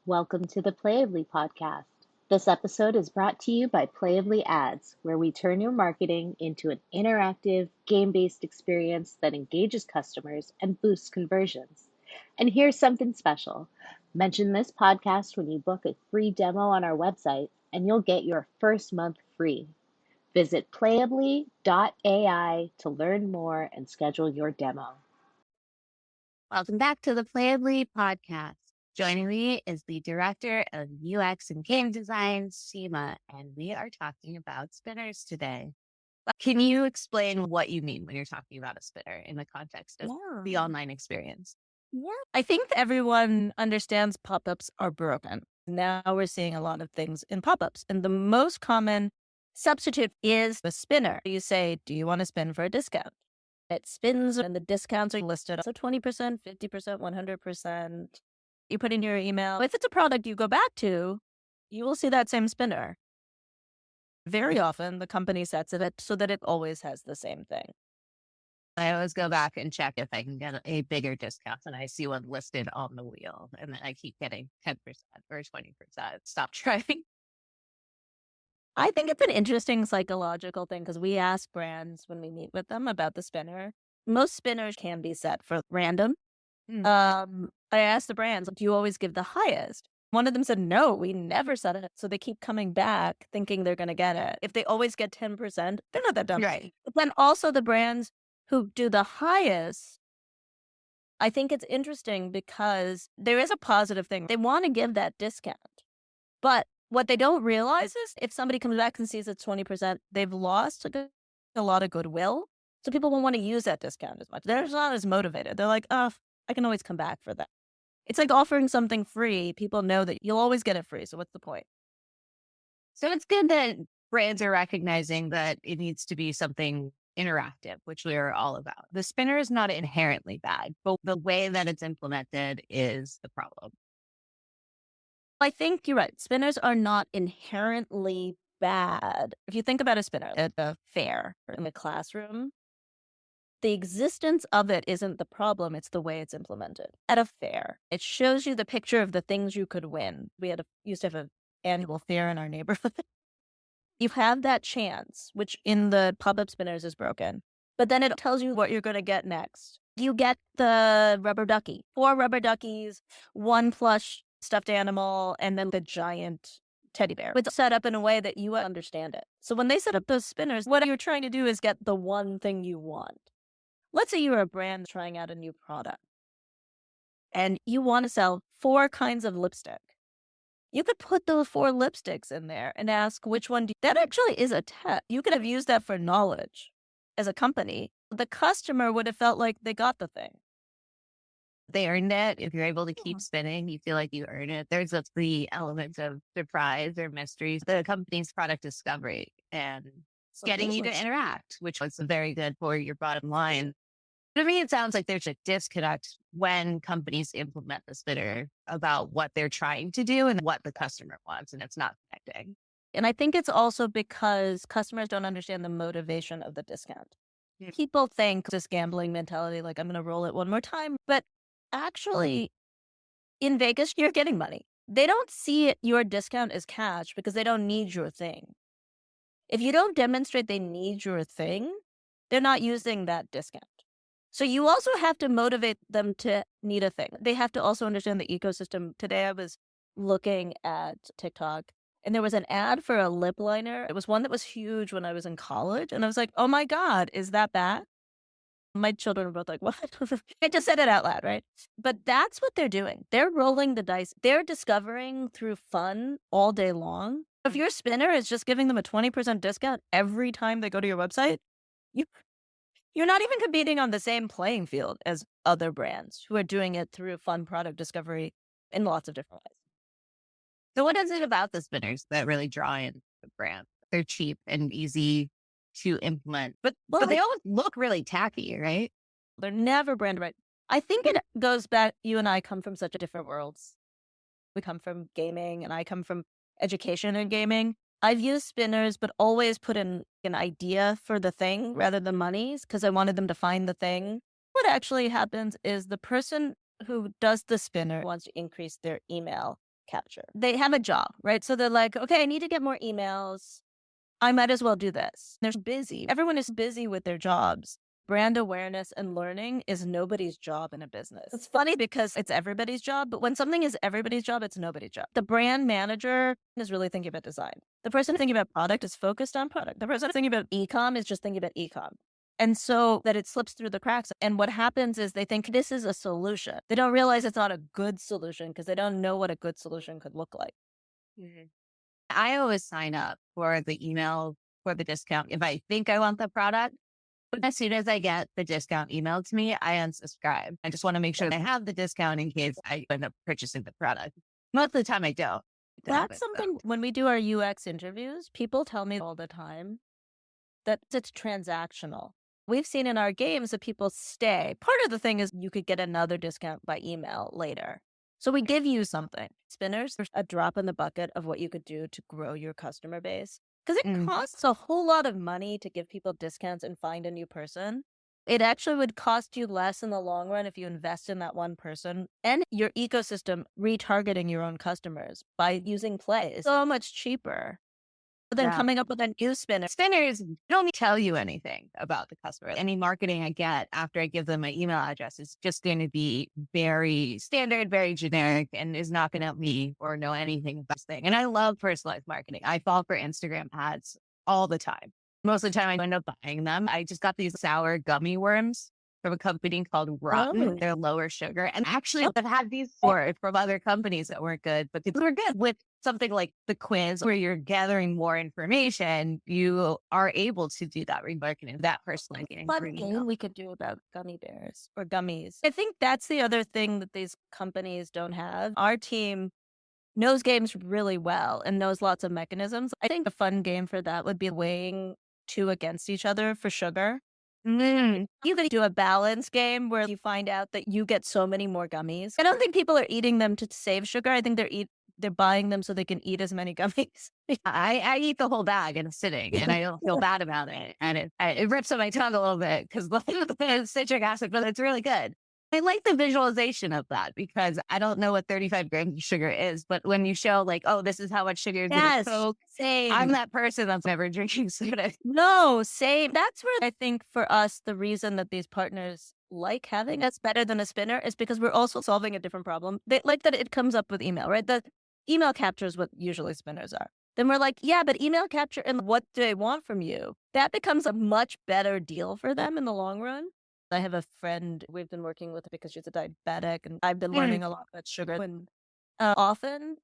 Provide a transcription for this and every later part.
Welcome to the PlayAbly Podcast. This episode is brought to you by PlayAbly Ads, where we turn your marketing into an interactive, game-based experience that engages customers and boosts conversions. And here's something special. Mention this podcast when you book a free demo on our website, and you'll get your first month free. Visit playably.ai to learn more and schedule your demo. Welcome back to the PlayAbly Podcast. Joining me is the Director of UX and Game Design, Seema, and we are talking about spinners today. Can you explain what you mean when you're talking about a spinner in the context of the online experience? Yeah, I think everyone understands pop-ups are broken. Now we're seeing a lot of things in pop-ups, and the most common substitute is a spinner. You say, do you want to spin for a discount? It spins and the discounts are listed. So 20%, 50%, 100%. You put in your email. If it's a product you go back to, you will see that same spinner. Very often, the company sets it so that it always has the same thing. I always go back and check if I can get a bigger discount, and I see one listed on the wheel, and then I keep getting 10% or 20%. Stop trying. I think it's an interesting psychological thing because we ask brands when we meet with them about the spinner. Most spinners can be set for random. I asked the brands, do you always give the highest? One of them said, no, we never set it. So they keep coming back thinking they're going to get it. If they always get 10%, they're not that dumb. Right. But then also the brands who do the highest, I think it's interesting because there is a positive thing. They want to give that discount. But what they don't realize is if somebody comes back and sees it's 20%, they've lost a lot of goodwill. So people won't want to use that discount as much. They're not as motivated. They're like, oh, I can always come back for that. It's like offering something free. People know that you'll always get it free. So what's the point? So it's good that brands are recognizing that it needs to be something interactive, which we are all about. The spinner is not inherently bad, but the way that it's implemented is the problem. I think you're right. Spinners are not inherently bad. If you think about a spinner at a fair or in a classroom, the existence of it isn't the problem. It's the way it's implemented. At a fair, it shows you the picture of the things you could win. We used to have an annual fair in our neighborhood. You have that chance, which in the pop-up spinners is broken. But then it tells you what you're going to get next. You get the rubber ducky, 4 rubber duckies, 1 plush stuffed animal, and then the giant teddy bear. It's set up in a way that you understand it. So when they set up those spinners, what you're trying to do is get the one thing you want. Let's say you're a brand trying out a new product and you want to sell 4 kinds of lipstick. You could put those 4 lipsticks in there and ask which one that actually is a test. You could have used that for knowledge as a company. The customer would have felt like they got the thing. They earned it. If you're able to keep spinning, you feel like you earn it. There's the element of surprise or mysteries, the company's product discovery and getting you to interact, which was very good for your bottom line. To me, it sounds like there's a disconnect when companies implement the spinner about what they're trying to do and what the customer wants, and it's not connecting. And I think it's also because customers don't understand the motivation of the discount. Yeah. People think this gambling mentality, like I'm going to roll it one more time. But actually, in Vegas, you're getting money. They don't see your discount as cash because they don't need your thing. If you don't demonstrate they need your thing, they're not using that discount. So you also have to motivate them to need a thing. They have to also understand the ecosystem. Today I was looking at TikTok and there was an ad for a lip liner. It was one that was huge when I was in college. And I was like, oh my God, is that bad? My children were both like, what? I just said it out loud, right? But that's what they're doing. They're rolling the dice. They're discovering through fun all day long. If your spinner is just giving them a 20% discount every time they go to your website, you're not even competing on the same playing field as other brands who are doing it through fun product discovery in lots of different ways. So what is it about the spinners that really draw in the brand? They're cheap and easy to implement, but they always look really tacky, right? They're never brand right. I think it goes back, you and I come from such different worlds. We come from gaming and I come from education and gaming. I've used spinners, but always put in an idea for the thing rather than monies because I wanted them to find the thing. What actually happens is the person who does the spinner wants to increase their email capture. They have a job, right? So they're like, okay, I need to get more emails. I might as well do this. They're busy. Everyone is busy with their jobs. Brand awareness and learning is nobody's job in a business. It's funny because it's everybody's job, but when something is everybody's job, it's nobody's job. The brand manager is really thinking about design. The person thinking about product is focused on product. The person thinking about e-com is just thinking about e-com. And so that it slips through the cracks. And what happens is they think this is a solution. They don't realize it's not a good solution because they don't know what a good solution could look like. Mhm. I always sign up for the email for the discount if I think I want the product. But as soon as I get the discount emailed to me, I unsubscribe. I just want to make sure I have the discount in case I end up purchasing the product. Most of the time I don't. That's something when we do our UX interviews, people tell me all the time that it's transactional. We've seen in our games that people stay. Part of the thing is you could get another discount by email later. So we give you something. Spinners, there's a drop in the bucket of what you could do to grow your customer base. Because it costs a whole lot of money to give people discounts and find a new person. It actually would cost you less in the long run if you invest in that one person and your ecosystem retargeting your own customers by using Play is so much cheaper than coming up with a new spinner. Spinners don't tell you anything about the customer. Any marketing I get after I give them my email address is just going to be very standard, very generic, and is not going to help me or know anything about this thing. And I love personalized marketing. I fall for Instagram ads all the time. Most of the time I end up buying them. I just got these sour gummy worms from a company called Rotten. They're lower sugar. And actually I've had these from other companies that weren't good, but they were good with something like the quiz where you're gathering more information. You are able to do that remarketing, that personalizing. Fun game we could do about gummy bears or gummies. I think that's the other thing that these companies don't have. Our team knows games really well and knows lots of mechanisms. I think a fun game for that would be weighing two against each other for sugar. You could do a balance game where you find out that you get so many more gummies. I don't think people are eating them to save sugar. I think they're buying them so they can eat as many gummies. I eat the whole bag and it's sitting and I don't feel bad about it. And it rips on my tongue a little bit because the citric acid, but it's really good. I like the visualization of that because I don't know what 35 grams of sugar is, but when you show like, oh, this is how much sugar is in a Coke, same. I'm that person that's never drinking soda. No, same. That's where I think for us, the reason that these partners like having us better than a spinner is because we're also solving a different problem. They like that it comes up with email, right? The email capture is what usually spinners are. Then we're like, yeah, but email capture and what do they want from you? That becomes a much better deal for them in the long run. I have a friend we've been working with because she's a diabetic and I've been learning a lot about sugar. And often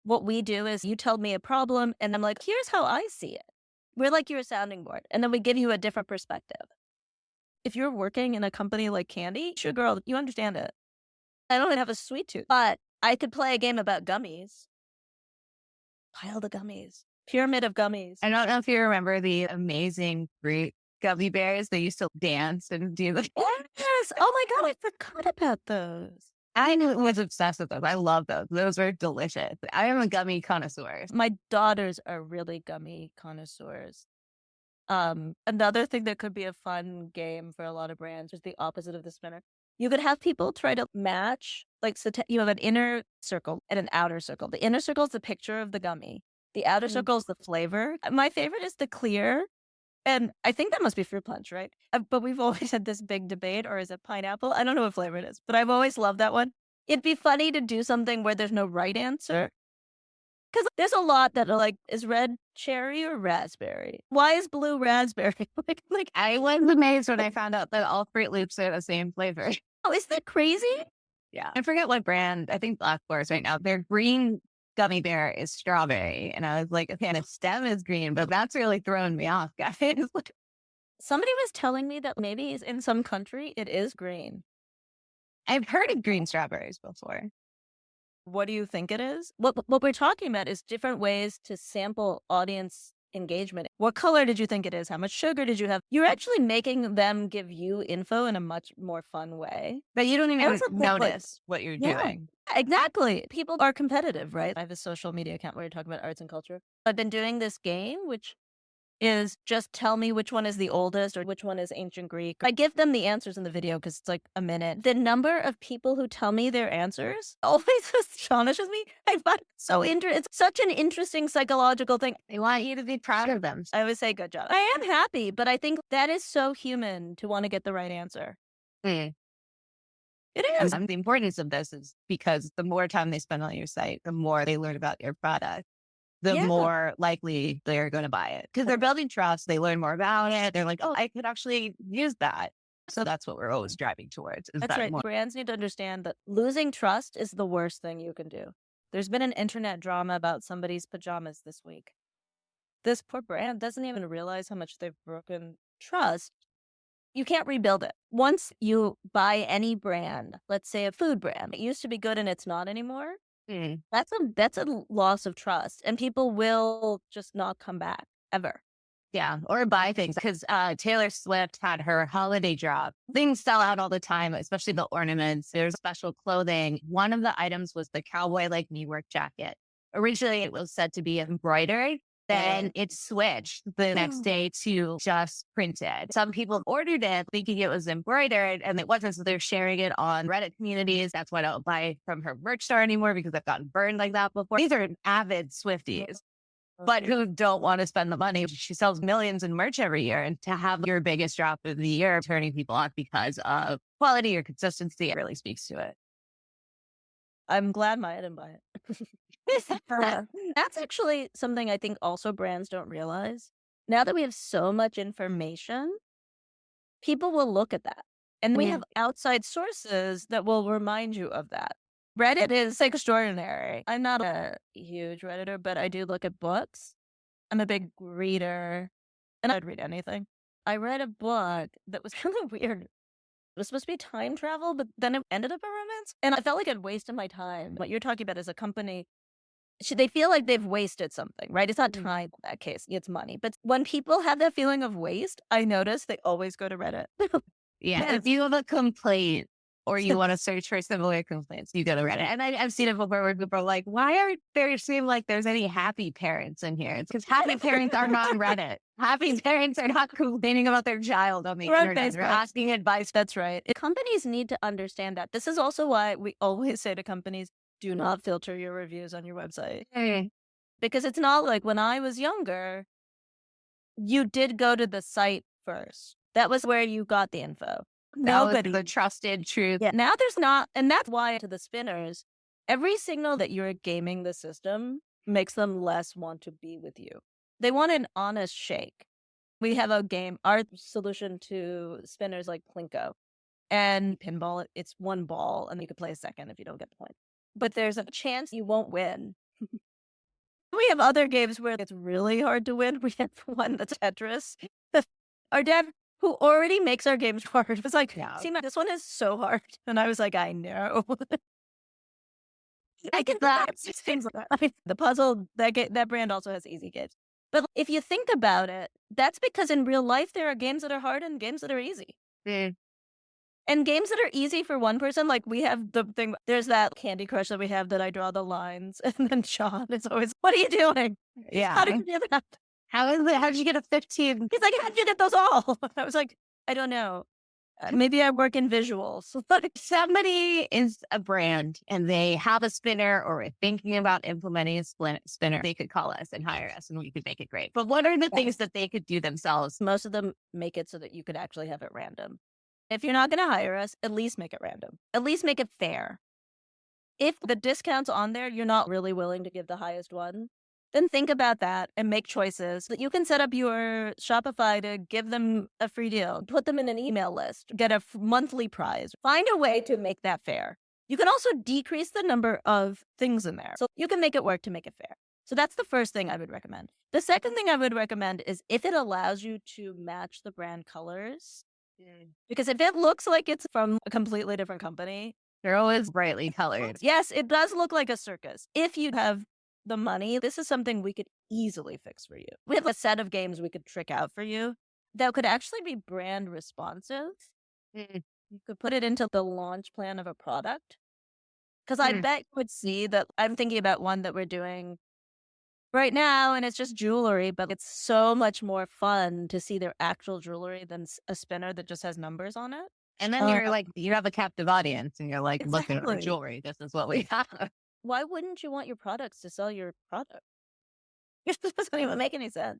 what we do is you tell me a problem and I'm like, here's how I see it. We're like your sounding board. And then we give you a different perspective. If you're working in a company like candy, sure, girl, you understand it. I don't have a sweet tooth, but I could play a game about gummies. Pile the gummies. Pyramid of gummies. I don't know if you remember the amazing Greek gummy bears. They used to dance and do the Yes. Oh my God, I forgot about those. I was obsessed with those. I love those. Those were delicious. I am a gummy connoisseur. My daughters are really gummy connoisseurs. Another thing that could be a fun game for a lot of brands is the opposite of the spinner. You could have people try to match, like, so you have an inner circle and an outer circle. The inner circle is the picture of the gummy. The outer circle is the flavor. My favorite is the clear. And I think that must be fruit punch, right? But we've always had this big debate, or is it pineapple? I don't know what flavor it is, but I've always loved that one. It'd be funny to do something where there's no right answer. Because there's a lot that are like, is red cherry or raspberry? Why is blue raspberry? like I was amazed when I found out that all Fruit Loops are the same flavor. Oh, isn't that crazy? Yeah. I forget what brand. I think Black Forest right now. Their green gummy bear is strawberry. And I was like, okay, the stem is green, but that's really throwing me off, guys. Somebody was telling me that maybe in some country it is green. I've heard of green strawberries before. What do you think it is? What we're talking about is different ways to sample audience engagement. What color did you think it is? How much sugar did you have? You're actually making them give you info in a much more fun way. But you don't even notice what you're doing. Exactly. People are competitive, right? I have a social media account where you're talking about arts and culture. I've been doing this game, which is just tell me which one is the oldest or which one is ancient Greek. I give them the answers in the video because it's like a minute. The number of people who tell me their answers always astonishes me. I find it so interesting. It's such an interesting psychological thing. They want you to be proud of them. I always say, good job. I am happy, but I think that is so human to want to get the right answer. Mm. It is. And the importance of this is because the more time they spend on your site, the more they learn about your product, the more likely they're going to buy it. Because they're building trust. They learn more about it. They're like, oh, I could actually use that. So that's what we're always driving towards. That's right. Brands need to understand that losing trust is the worst thing you can do. There's been an internet drama about somebody's pajamas this week. This poor brand doesn't even realize how much they've broken trust. You can't rebuild it. Once you buy any brand, let's say a food brand, it used to be good and it's not anymore. That's a loss of trust, and people will just not come back ever. Yeah, or buy things because Taylor Swift had her holiday drop. Things sell out all the time, especially the ornaments. There's special clothing. One of the items was the cowboy like me work jacket. Originally, it was said to be embroidered. Then it switched the next day to just printed. Some people ordered it thinking it was embroidered and it wasn't. So they're sharing it on Reddit communities. That's why I don't buy from her merch store anymore because I've gotten burned like that before. These are avid Swifties, but who don't want to spend the money. She sells millions in merch every year. And to have your biggest drop of the year turning people off because of quality or consistency, it really speaks to it. I'm glad Maya didn't buy it. That's actually something I think also brands don't realize. Now that we have so much information, people will look at that. And we have outside sources that will remind you of that. Reddit is extraordinary. I'm not a huge Redditor, but I do look at books. I'm a big reader, and I'd read anything. I read a book that was kind of weird. It was supposed to be time travel, but then it ended up a romance. And I felt like I'd wasted my time. What you're talking about is a company, they feel like they've wasted something, right? It's not time in that case, it's money. But when people have that feeling of waste, I notice they always go to Reddit. Yeah, if you have a complaint or you want to search for similar complaints, you go to Reddit. And I've seen it before where people are like, why aren't there seem like there's any happy parents in here? It's because happy parents are not on Reddit. Happy parents are not complaining about their child on the internet. They're asking advice. That's right. Companies need to understand that. This is also why we always say to companies, do not filter your reviews on your website. Because it's not like when I was younger, you did go to the site first. That was where you got the info. Nobody, the trusted truth. Yeah, now there's not. And that's why to the spinners, every signal that you're gaming the system makes them less want to be with you. They want an honest shake. We have a game, our solution to spinners like Plinko and pinball, it's one ball and you could play a second if you don't get the point. But there's a chance you won't win. We have other games where it's really hard to win. We have one that's Tetris. Our dev, who already makes our games hard, was like, see, this one is so hard. And I was like, I know. I get that. Things like that. I mean, the puzzle, that brand also has easy games. But if you think about it, that's because in real life, there are games that are hard and games that are easy. And games that are easy for one person, like we have the thing, there's that Candy Crush that we have that I draw the lines. And then Sean is always, what are you doing? Yeah. How did you do that? How did you get a 15? He's like, how did you get those all? I was like, I don't know. Maybe I work in visuals. But if somebody is a brand and they have a spinner or are thinking about implementing a spinner, they could call us and hire us and we could make it great. But what are the things that they could do themselves? Most of them make it so that you could actually have it random. If you're not going to hire us, at least make it random. At least make it fair. If the discount's on there, you're not really willing to give the highest one, then think about that and make choices that you can set up your Shopify to give them a free deal, put them in an email list, get a monthly prize. Find a way to make that fair. You can also decrease the number of things in there. So you can make it work to make it fair. So that's the first thing I would recommend. The second thing I would recommend is if it allows you to match the brand colors, because if it looks like it's from a completely different company, they're always brightly colored. Yes, it does look like a circus. If you have the money, this is something we could easily fix for you. We have a set of games we could trick out for you that could actually be brand responsive. You could put it into the launch plan of a product. Because I bet you would see that I'm thinking about one that we're doing right now, and it's just jewelry, but it's so much more fun to see their actual jewelry than a spinner that just has numbers on it. And then you're like, you have a captive audience and you're like, look at our Exactly. jewelry. This is what we have. Why wouldn't you want your products to sell your product? This doesn't even make any sense.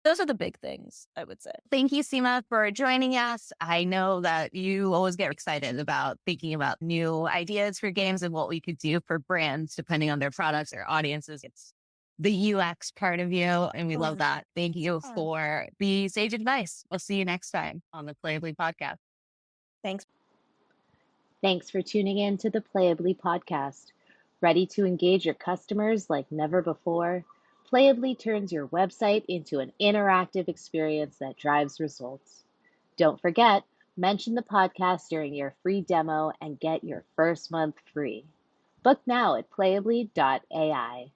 Those are the big things, I would say. Thank you, Seema, for joining us. I know that you always get excited about thinking about new ideas for games and what we could do for brands depending on their products or audiences. It's the UX part of you, and we love that. Thank you for the sage advice. We'll see you next time on the PlayAbly Podcast. Thanks. Thanks for tuning in to the PlayAbly Podcast. Ready to engage your customers like never before? PlayAbly turns your website into an interactive experience that drives results. Don't forget, mention the podcast during your free demo and get your first month free. Book now at playably.ai.